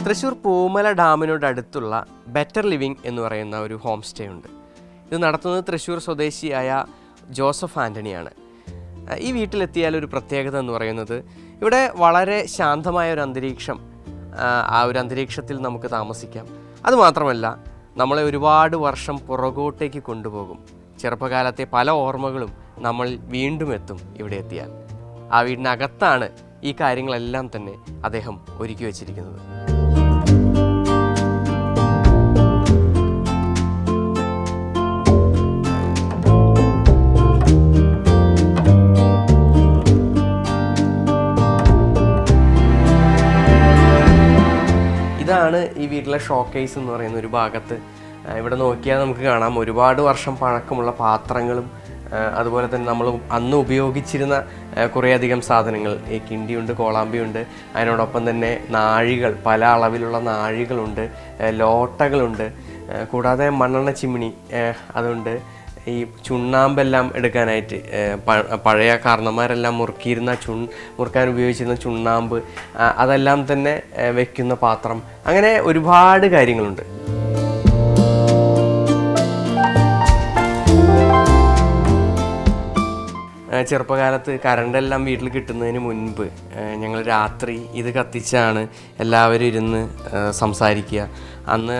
Thrissur Poomala ഡാമിനോടടുത്തുള്ള better living എന്ന് പറയുന്ന ഒരു ഹോം സ്റ്റേ ഉണ്ട്. ഇത് നടത്തുന്നത് തൃശ്ശൂർ സ്വദേശിയായ ജോസഫ് ആൻ്റണിയാണ്. ഈ വീട്ടിലെത്തിയാൽ ഒരു പ്രത്യേകത എന്ന് പറയുന്നത് ഇവിടെ വളരെ ശാന്തമായ ഒരു അന്തരീക്ഷം, ആ ഒരു അന്തരീക്ഷത്തിൽ നമുക്ക് താമസിക്കാം. അതുമാത്രമല്ല, നമ്മളെ ഒരുപാട് വർഷം പുറകോട്ടേക്ക് കൊണ്ടുപോകും. ചെറുപ്പകാലത്തെ പല ഓർമ്മകളും നമ്മൾ വീണ്ടും എത്തും ഇവിടെ എത്തിയാൽ. ആ വീടിനകത്താണ് ഈ കാര്യങ്ങളെല്ലാം തന്നെ അദ്ദേഹം ഒരുക്കി വച്ചിരിക്കുന്നത്. ഇതാണ് ഈ വീട്ടിലെ ഷോക്കേസ് എന്ന് പറയുന്ന ഒരു ഭാഗത്ത്. ഇവിടെ നോക്കിയാൽ നമുക്ക് കാണാം ഒരുപാട് വർഷം പഴക്കമുള്ള പാത്രങ്ങളും അതുപോലെ തന്നെ നമ്മൾ അന്ന് ഉപയോഗിച്ചിരുന്ന കുറേയധികം സാധനങ്ങൾ. ഈ കിണ്ടിയുണ്ട്, കോളാമ്പിയുണ്ട്, അതിനോടൊപ്പം തന്നെ നാഴികൾ, പല അളവിലുള്ള നാഴികളുണ്ട്, ലോട്ടകളുണ്ട്, കൂടാതെ മണ്ണെണ്ണ ചിമ്മിണി അതുണ്ട്. ഈ ചുണ്ണാമ്പെല്ലാം എടുക്കാനായിട്ട് പഴയ കാരണന്മാരെല്ലാം മുറുക്കാൻ ഉപയോഗിച്ചിരുന്ന ചുണ്ണാമ്പ്, അതെല്ലാം തന്നെ വെക്കുന്ന പാത്രം, അങ്ങനെ ഒരുപാട് കാര്യങ്ങളുണ്ട്. ചെറുപ്പകാലത്ത് കറണ്ടെല്ലാം വീട്ടിൽ കിട്ടുന്നതിന് മുൻപ് ഞങ്ങൾ രാത്രി ഇത് കത്തിച്ചാണ് എല്ലാവരും ഇരുന്ന് സംസാരിക്കുക. അന്ന്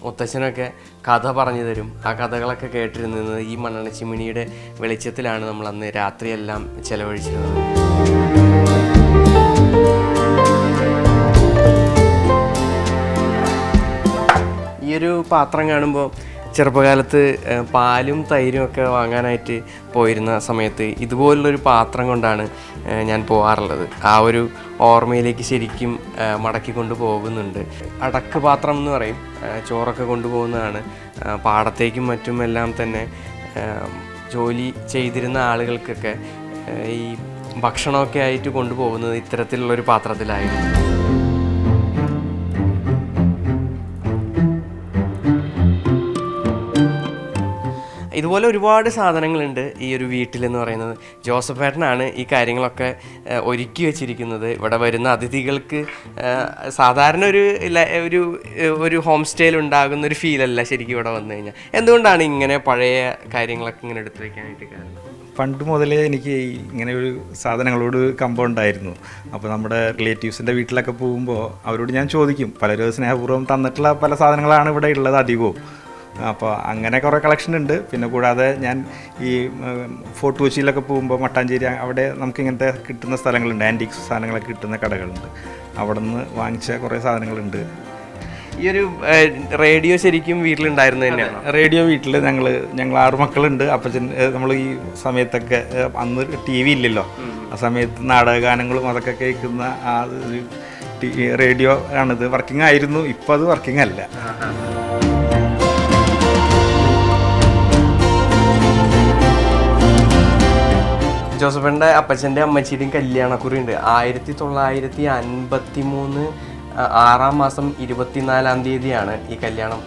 മുത്തച്ഛനൊക്കെ കഥ പറഞ്ഞു തരും. ആ കഥകളൊക്കെ കേട്ടിരുന്നത് ഈ മണ്ണെണ്ണ ചിമ്മിണിയുടെ വെളിച്ചത്തിലാണ് നമ്മൾ അന്ന് രാത്രിയെല്ലാം ചെലവഴിച്ചിരുന്നത്. ഈ ഒരു പാത്രം കാണുമ്പോൾ ചെറുപ്പകാലത്ത് പാലും തൈരും ഒക്കെ വാങ്ങാനായിട്ട് പോയിരുന്ന സമയത്ത് ഇതുപോലുള്ളൊരു പാത്രം കൊണ്ടാണ് ഞാൻ പോകാറുള്ളത്. ആ ഒരു ഓർമ്മയിലേക്ക് ശരിക്കും മടക്കിക്കൊണ്ട് പോകുന്നുണ്ട്. അടക്ക് പാത്രം എന്ന് പറയും. ചോറൊക്കെ കൊണ്ടുപോകുന്നതാണ്. പാടത്തേക്കും മറ്റും എല്ലാം തന്നെ ജോലി ചെയ്തിരുന്ന ആളുകൾക്കൊക്കെ ഈ ഭക്ഷണമൊക്കെ ആയിട്ട് കൊണ്ടുപോകുന്നത് ഇത്തരത്തിലുള്ളൊരു പാത്രത്തിലായിരുന്നു. ഇതുപോലെ ഒരുപാട് സാധനങ്ങളുണ്ട് ഈ ഒരു വീട്ടിലെന്ന് പറയുന്നത്. ജോസഫ് ഏട്ടനാണ് ഈ കാര്യങ്ങളൊക്കെ ഒരുക്കി വെച്ചിരിക്കുന്നത്. ഇവിടെ വരുന്ന അതിഥികൾക്ക് സാധാരണ ഒരു ഹോം സ്റ്റേയിൽ ഉണ്ടാകുന്ന ഒരു ഫീലല്ല ശരിക്കും ഇവിടെ വന്നു കഴിഞ്ഞാൽ. എന്തുകൊണ്ടാണ് ഇങ്ങനെ പഴയ കാര്യങ്ങളൊക്കെ ഇങ്ങനെ എടുത്തു വയ്ക്കാനായിട്ട് കാരണം? പണ്ട് മുതലേ എനിക്ക് ഇങ്ങനെ ഒരു സാധനങ്ങളോട് കമ്പമുണ്ടായിരുന്നു. അപ്പോൾ നമ്മുടെ റിലേറ്റീവ്സിൻ്റെ വീട്ടിലൊക്കെ പോകുമ്പോൾ അവരോട് ഞാൻ ചോദിക്കും. പലരും സ്നേഹപൂർവ്വം തന്നിട്ടുള്ള പല സാധനങ്ങളാണ് ഇവിടെ ഉള്ളത് അധികവും. അപ്പോൾ അങ്ങനെ കുറേ കളക്ഷൻ ഉണ്ട്. പിന്നെ കൂടാതെ ഞാൻ ഈ ഫോർട്ട് കൊച്ചിയിലൊക്കെ പോകുമ്പോൾ മട്ടാഞ്ചേരി അവിടെ നമുക്ക് ഇങ്ങനത്തെ കിട്ടുന്ന സ്ഥലങ്ങളുണ്ട്, ആൻറ്റീക്സ് സാധനങ്ങളൊക്കെ കിട്ടുന്ന കടകളുണ്ട്. അവിടെ നിന്ന് വാങ്ങിച്ച കുറേ സാധനങ്ങളുണ്ട്. ഈ ഒരു റേഡിയോ ശരിക്കും വീട്ടിലുണ്ടായിരുന്നു തന്നെയാണ്? റേഡിയോ വീട്ടിൽ ഞങ്ങൾ 6 മക്കളുണ്ട്. അപ്പച്ചൻ നമ്മൾ ഈ സമയത്തൊക്കെ അന്ന് TV ഇല്ലല്ലോ, ആ സമയത്ത് നാടകഗാനങ്ങളും അതൊക്കെ കേൾക്കുന്ന ആ റേഡിയോ ആണിത്. വർക്കിംഗ് ആയിരുന്നു, ഇപ്പോൾ അത് വർക്കിംഗ് അല്ല. ജോസഫിൻ്റെ അപ്പച്ചൻ്റെ അമ്മച്ചിയുടെയും കല്യാണക്കുറി ഉണ്ട്. 1953 6 മാസം 24-ാം തീയതിയാണ് ഈ കല്യാണം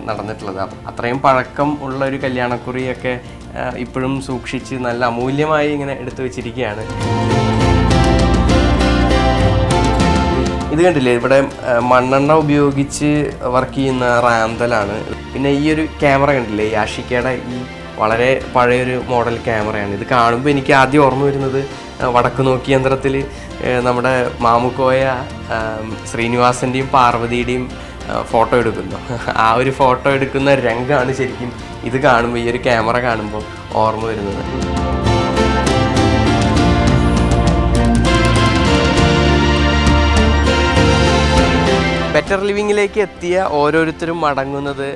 നടന്നിട്ടുള്ളത്. അത്രയും പഴക്കം ഉള്ള ഒരു കല്യാണക്കുറിയൊക്കെ ഇപ്പോഴും സൂക്ഷിച്ച് നല്ല അമൂല്യമായി ഇങ്ങനെ എടുത്തു വെച്ചിരിക്കുകയാണ്. ഇത് കണ്ടില്ലേ, ഇവിടെ മണ്ണെണ്ണ ഉപയോഗിച്ച് വർക്ക് ചെയ്യുന്ന റാന്തലാണ്. പിന്നെ ഈ ഒരു ക്യാമറ കണ്ടില്ലേ, യാഷിക്കയുടെ ഈ വളരെ പഴയൊരു മോഡൽ ക്യാമറയാണ്. ഇത് കാണുമ്പോൾ എനിക്ക് ആദ്യം ഓർമ്മ വരുന്നത് വടക്ക് നോക്കി യന്ത്രത്തിൽ നമ്മുടെ മാമുക്കോയ ശ്രീനിവാസൻ്റെയും പാർവതിയുടെയും ഫോട്ടോ എടുക്കുന്നു. ആ ഒരു ഫോട്ടോ എടുക്കുന്ന രംഗമാണ് ശരിക്കും ഇത് കാണുമ്പോൾ, ഈ ഒരു ക്യാമറ കാണുമ്പോൾ ഓർമ്മ വരുന്നത്. ബെറ്റർ ലിവിങ്ങിലേക്ക് എത്തിയ ഓരോരുത്തരും മടങ്ങുന്നത്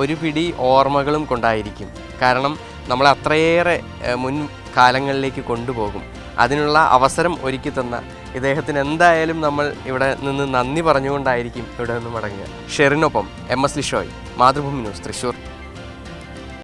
ഒരു പിടി ഓർമ്മകളും കൊണ്ടായിരിക്കും. കാരണം നമ്മൾ അത്രയേറെ മുൻകാലങ്ങളിലേക്ക് കൊണ്ടുപോകും. അതിനുള്ള അവസരം ഒരുക്കി തന്ന ഇദ്ദേഹത്തിന് എന്തായാലും നമ്മൾ ഇവിടെ നിന്ന് നന്ദി പറഞ്ഞുകൊണ്ടായിരിക്കും ഇവിടെ നിന്ന് മടങ്ങുക. ഷെറിനൊപ്പം MS ലിഷോയ്, മാതൃഭൂമി ന്യൂസ്, തൃശ്ശൂർ.